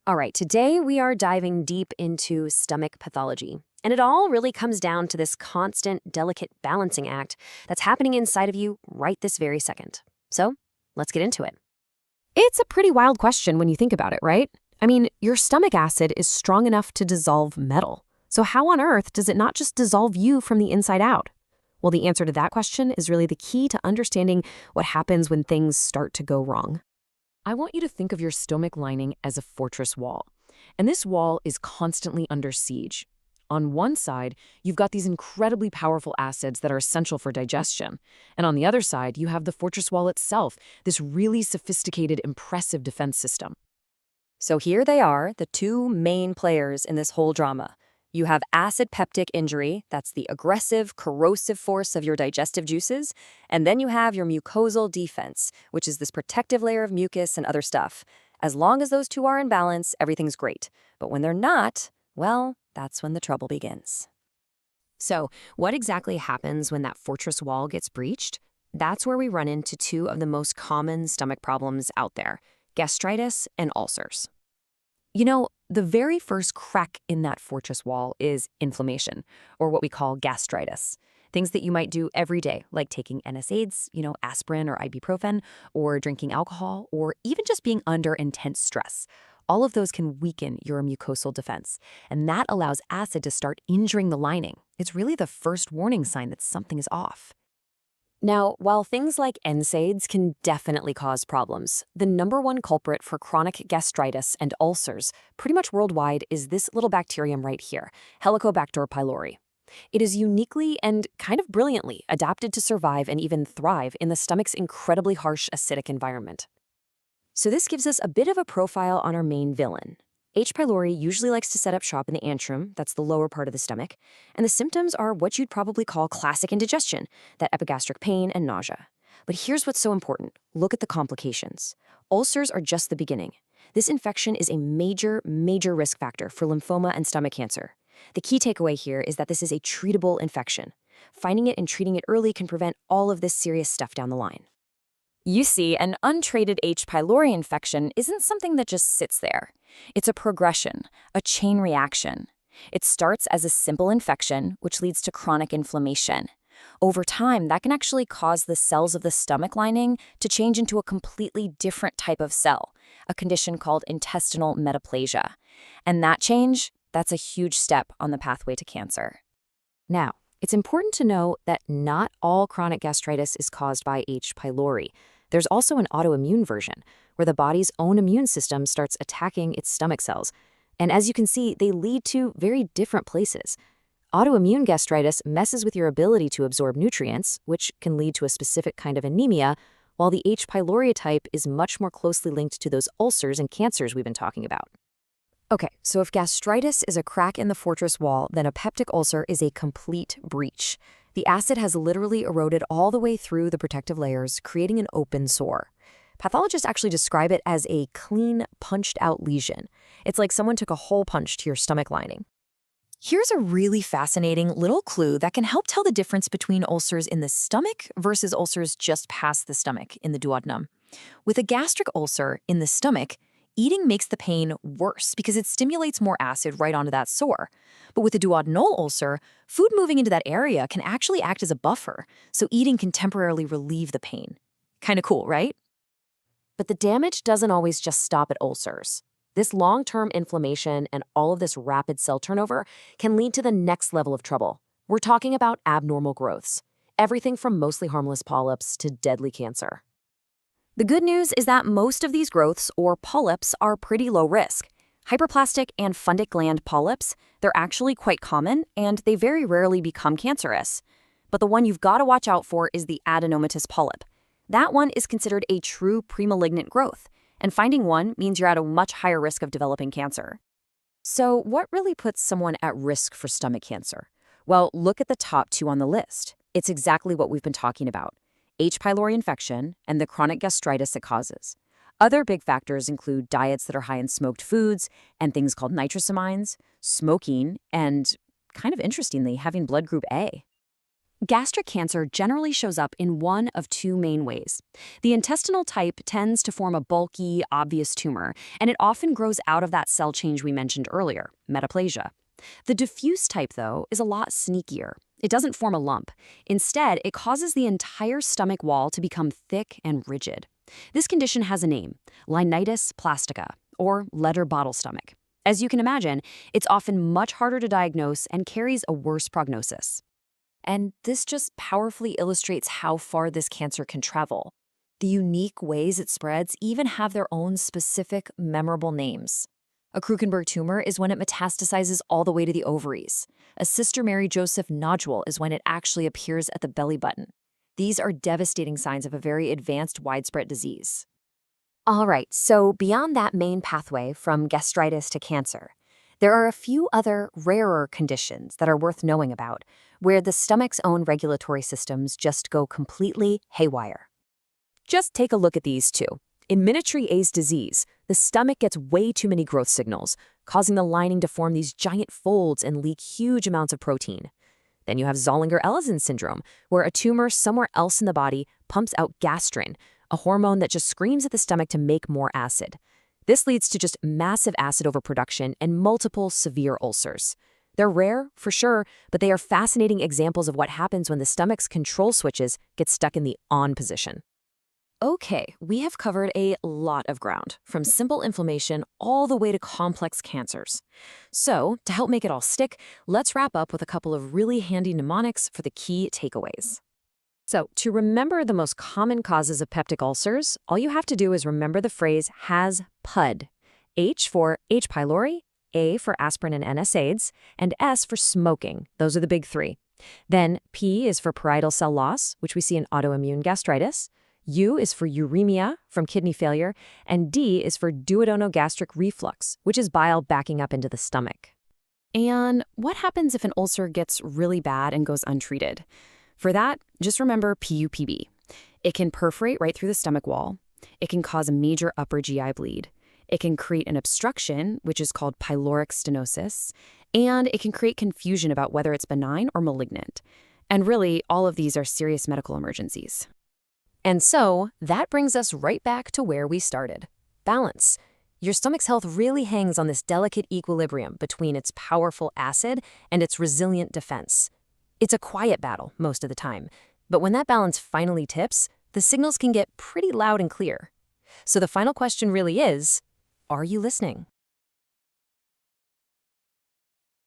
All right, today we are diving deep into stomach pathology. And it all really comes down to this constant, delicate balancing act that's happening inside of you right this very second. So, let's get into it. It's a pretty wild question when you think about it, right? I mean, your stomach acid is strong enough to dissolve metal. So, how on earth does it not just dissolve you from the inside out? Well, the answer to that question is really the key to understanding what happens when things start to go wrong. I want you to think of your stomach lining as a fortress wall. And this wall is constantly under siege. On one side, you've got these incredibly powerful acids that are essential for digestion. And on the other side, you have the fortress wall itself, this really sophisticated, impressive defense system. So here they are, the two main players in this whole drama. You have acid peptic injury, that's the aggressive, corrosive force of your digestive juices, and then you have your mucosal defense, which is this protective layer of mucus and other stuff. As long as those two are in balance, everything's great. But when they're not, well, that's when the trouble begins. So, what exactly happens when that fortress wall gets breached? That's where we run into two of the most common stomach problems out there: gastritis and ulcers. You know, the very first crack in that fortress wall is inflammation, or what we call gastritis. Things that you might do every day, like taking NSAIDs, aspirin or ibuprofen, or drinking alcohol, or even just being under intense stress. All of those can weaken your mucosal defense, and that allows acid to start injuring the lining. It's really the first warning sign that something is off. Now, while things like NSAIDs can definitely cause problems, the number one culprit for chronic gastritis and ulcers pretty much worldwide is this little bacterium right here, Helicobacter pylori. It is uniquely and kind of brilliantly adapted to survive and even thrive in the stomach's incredibly harsh acidic environment. So this gives us a bit of a profile on our main villain. H. pylori usually likes to set up shop in the antrum, that's the lower part of the stomach, and the symptoms are what you'd probably call classic indigestion, that epigastric pain and nausea. But here's what's so important. Look at the complications. Ulcers are just the beginning. This infection is a major, major risk factor for lymphoma and stomach cancer. The key takeaway here is that this is a treatable infection. Finding it and treating it early can prevent all of this serious stuff down the line. You see, an untreated H. pylori infection isn't something that just sits there. It's a progression, a chain reaction. It starts as a simple infection, which leads to chronic inflammation. Over time, that can actually cause the cells of the stomach lining to change into a completely different type of cell, a condition called intestinal metaplasia. And that change, that's a huge step on the pathway to cancer. Now, it's important to know that not all chronic gastritis is caused by H. pylori. There's also an autoimmune version, where the body's own immune system starts attacking its stomach cells. And as you can see, they lead to very different places. Autoimmune gastritis messes with your ability to absorb nutrients, which can lead to a specific kind of anemia, while the H. pylori type is much more closely linked to those ulcers and cancers we've been talking about. Okay, so if gastritis is a crack in the fortress wall, then a peptic ulcer is a complete breach. The acid has literally eroded all the way through the protective layers, creating an open sore. Pathologists actually describe it as a clean, punched-out lesion. It's like someone took a hole punch to your stomach lining. Here's a really fascinating little clue that can help tell the difference between ulcers in the stomach versus ulcers just past the stomach in the duodenum. With a gastric ulcer in the stomach, eating makes the pain worse because it stimulates more acid right onto that sore. But with a duodenal ulcer, food moving into that area can actually act as a buffer, so eating can temporarily relieve the pain. Kinda cool, right? But the damage doesn't always just stop at ulcers. This long-term inflammation and all of this rapid cell turnover can lead to the next level of trouble. We're talking about abnormal growths. Everything from mostly harmless polyps to deadly cancer. The good news is that most of these growths, or polyps, are pretty low risk. Hyperplastic and fundic gland polyps, they're actually quite common, and they very rarely become cancerous. But the one you've got to watch out for is the adenomatous polyp. That one is considered a true premalignant growth, and finding one means you're at a much higher risk of developing cancer. So what really puts someone at risk for stomach cancer? Well, look at the top two on the list. It's exactly what we've been talking about: H. pylori infection and the chronic gastritis it causes. Other big factors include diets that are high in smoked foods and things called nitrosamines, smoking, and, kind of interestingly, having blood group A. Gastric cancer generally shows up in one of two main ways. The intestinal type tends to form a bulky, obvious tumor, and it often grows out of that cell change we mentioned earlier, metaplasia. The diffuse type, though, is a lot sneakier. It doesn't form a lump. Instead, it causes the entire stomach wall to become thick and rigid. This condition has a name, Linitis plastica, or letter bottle stomach. As you can imagine, it's often much harder to diagnose and carries a worse prognosis. And this just powerfully illustrates how far this cancer can travel. The unique ways it spreads even have their own specific, memorable names. A Krukenberg tumor is when it metastasizes all the way to the ovaries. A Sister Mary Joseph nodule is when it actually appears at the belly button. These are devastating signs of a very advanced, widespread disease. All right, so beyond that main pathway from gastritis to cancer, there are a few other rarer conditions that are worth knowing about, where the stomach's own regulatory systems just go completely haywire. Just take a look at these two. In Minitre A's disease, the stomach gets way too many growth signals, causing the lining to form these giant folds and leak huge amounts of protein. Then you have Zollinger-Ellison syndrome, where a tumor somewhere else in the body pumps out gastrin, a hormone that just screams at the stomach to make more acid. This leads to just massive acid overproduction and multiple severe ulcers. They're rare, for sure, but they are fascinating examples of what happens when the stomach's control switches get stuck in the on position. Okay, we have covered a lot of ground, from simple inflammation all the way to complex cancers. So, to help make it all stick, let's wrap up with a couple of really handy mnemonics for the key takeaways. So, to remember the most common causes of peptic ulcers, all you have to do is remember the phrase has PUD. H for H. pylori, A for aspirin and NSAIDs, and S for smoking. Those are the big three. Then P is for parietal cell loss, which we see in autoimmune gastritis. U is for uremia from kidney failure, and D is for duodeноgastric reflux, which is bile backing up into the stomach. And what happens if an ulcer gets really bad and goes untreated? For that, just remember PUPB. It can perforate right through the stomach wall. It can cause a major upper GI bleed. It can create an obstruction, which is called pyloric stenosis, and it can create confusion about whether it's benign or malignant. And really, all of these are serious medical emergencies. And so, that brings us right back to where we started. Balance. Your stomach's health really hangs on this delicate equilibrium between its powerful acid and its resilient defense. It's a quiet battle most of the time, but when that balance finally tips, the signals can get pretty loud and clear. So the final question really is, are you listening?